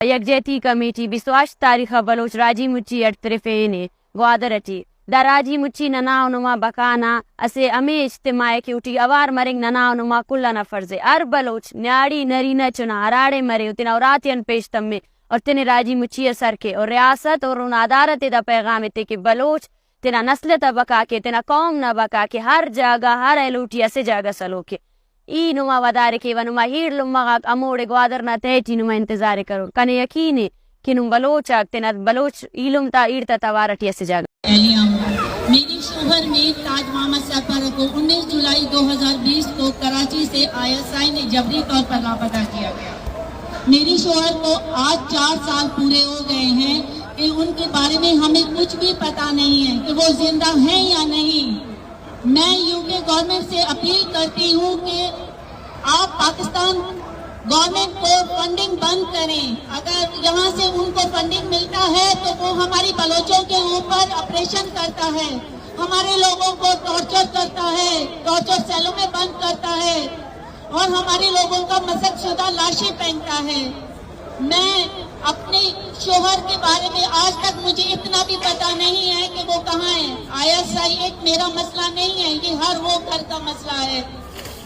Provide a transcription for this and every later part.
यकजहती committee 22 तारीख Bloch राजी मुच्ची अटतरफेने ग्वादरटी दराजी मुच्ची ननाव नुमा बकाना असे अमे इज्तिमाए की उठी अवार मरिंग ननाव नुमा कुल्ला न फर्जे अर बलोच न्याड़ी नरीना चुना हराड़े मरे उतिन औरातियन पेश तम्मे और तिने राजी मुच्ची असर के और रियासत और उन अदालत दा पैगाम ते कि बलोच तेना नस्ल तबका के तेना कौम न बका के हर जगह हर एलूटी ऐसे जगह सलो के ई नुमा वदारे के वनुमा हीर लुम्मा अमोड़े ग्वादर न तैटी नुमा इंतजार करो कने यकीने कि नुम बलोच तेना बलोच इलुम ता ईड़ता तवारटी ऐसे जगह मेरे शोहर ने ताज मोहम्मद सफर को 19 जुलाई 2020 को कराची से ISI ने जबरी तौर पर लापता किया गया। मेरी शोहर को आज 4 साल पूरे हो गए हैं कि उनके बारे में हमें कुछ भी पता नहीं है कि वो जिंदा हैं या नहीं। मैं यूके गवर्नमेंट से अपील करती हूँ कि आप पाकिस्तान गवर्नमेंट को फंडिंग बंद करें। अगर यहाँ से उनको फंडिंग मिलता है तो वो हमारी बलोचों के ऊपर ऑपरेशन करता है, हमारे लोगों को टॉर्चर करता है, टॉर्चर सेलों में बंद करता है और हमारे लोगों का मसकशुदा लाशें पहनता है। मैं अपने शोहर के बारे में आज तक मुझे इतना भी पता नहीं है कि वो कहाँ है। ISI एक मेरा मसला नहीं है, ये हर वो घर का मसला है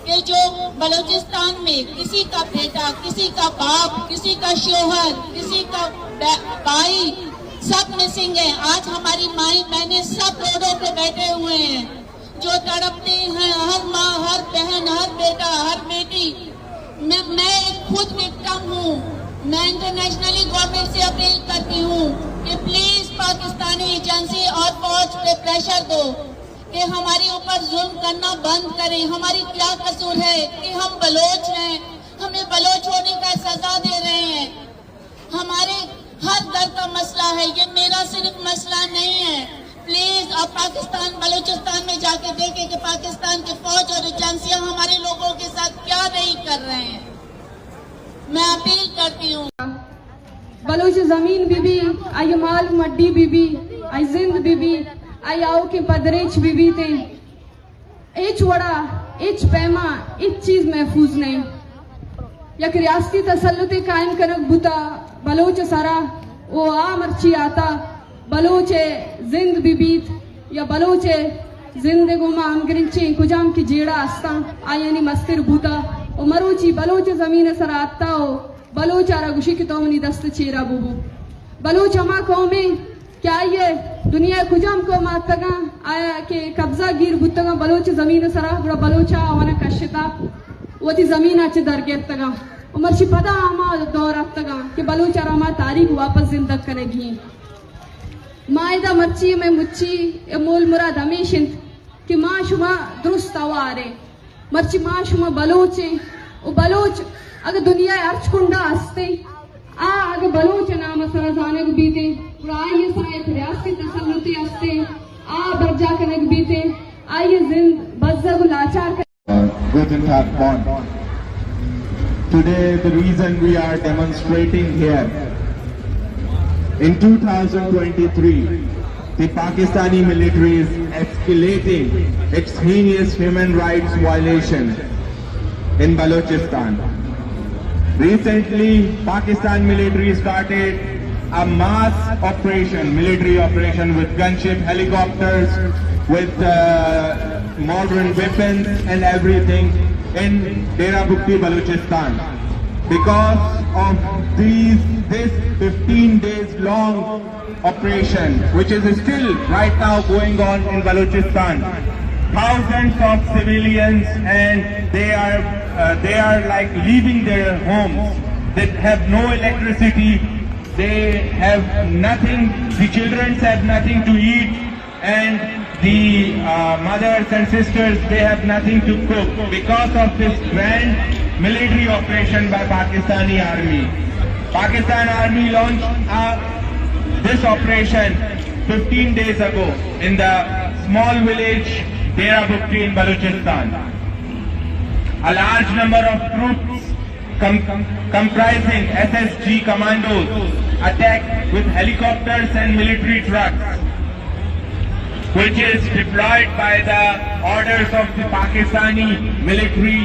कि जो बलूचिस्तान में किसी का बेटा, किसी का बाप, किसी का शोहर, किसी का भाई सब मिसिंग है। आज हमारी माई बहनें सब रोडों पे बैठे हुए हैं जो तड़पते हैं, हर माँ, हर बहन, हर बेटा, हर बेटी। मैं खुद विक्टिम हूँ। मैं इंटरनेशनली गवर्नमेंट से अपील करती हूँ कि प्लीज पाकिस्तानी एजेंसी और फौज पे प्रेशर दो कि हमारे ऊपर जुल्म करना बंद करें। हमारी क्या कसूर है कि हम बलोच हैं, हमें बलोच होने का सजा दे रहे हैं। हमारे हर दर का मसला है, ये मेरा सिर्फ मसला नहीं है। प्लीज आप पाकिस्तान बलूचिस्तान में जाके देखें कि पाकिस्तान की फौज और एजेंसियां हमारे लोगों के साथ क्या नहीं कर रहे हैं। मैं अपील करती हूँ। बलोच जमीन बीबी आई माल मड्डी बीबी आई जिंद बीबी आई आओ के पदरेच बीबी थे एच वड़ा एच पैमा एक चीज महफूज नहीं। यक रियासती तसल्लुते कायम करक बुता बलोच सारा वो आ मर्ची आता बलोच जिंद बीबीत या बलोच जिंदगो में हमगरिंचे कुजाम की जेड़ा आस्ता आयानी मस्तिर बूता ओ मरोची बलोच जमीन सर आता हो बलोच आरा गुशी की तोमनी दस्त चेरा बुबू बलोच अमा कौमे क्या ये दुनिया कुजाम को मातगा आया के कब्जा गिर बुतगा बलोच जमीन सरा बुरा बलोचा वन कश्यता वती जमीन आचे दरगेतगा उमरची पदा आमा दौर आतगा के बलोच आरा मा तारीख वापस जिंदा करेगी मायदा मर्ची में मुच्ची मोल मुराद हमेशा कि माँ शुमा दुरुस्त आवारे मर्ची माँ शुमा बलोचे ओ बलोच अगर दुनिया अर्च कुंडा हस्ते आ अगर बलोच नाम सरा जाने को बीते पुराने साए प्रयास के तसल्लुती हस्ते आ बरजा करने को बीते आइए जिंद बज़्ज़ब लाचार Guten Tag, Bonn. Today the reason we are demonstrating here, in 2023 the Pakistani military is escalating its heinous human rights violation in Balochistan. Recently, Pakistan military started a mass operation, military operation with gunship, helicopters, with modern weapons and everything in Dera Bukti, Balochistan. Because of this 15 days long operation, which is still right now going on in Balochistan, thousands of civilians and they are like leaving their homes. They have no electricity, they have nothing, the children have nothing to eat, and the mothers and sisters, they have nothing to cook because of this grand military operation by Pakistani army. Pakistan army launched this operation 15 days ago in the small village Dera Bukti in Balochistan. A large number of troops comprising SSG commandos attacked with helicopters and military trucks, which is deployed by the orders of the Pakistani military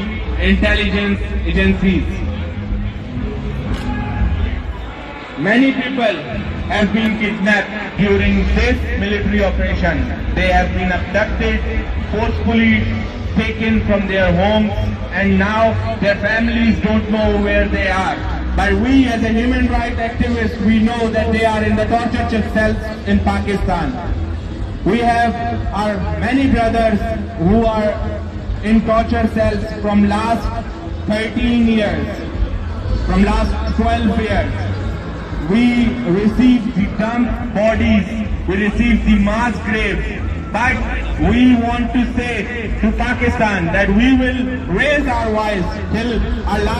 intelligence agencies. Many people have been kidnapped during this military operation. They have been abducted, forcefully taken from their homes, and now their families don't know where they are. But we as a human rights activists, we know that they are in the torture cells in Pakistan. We have our many brothers who are in torture cells from last 13 years, from last 12 years. We received the dumped bodies, we received the mass graves, but we want to say to Pakistan that we will raise our voice till Allah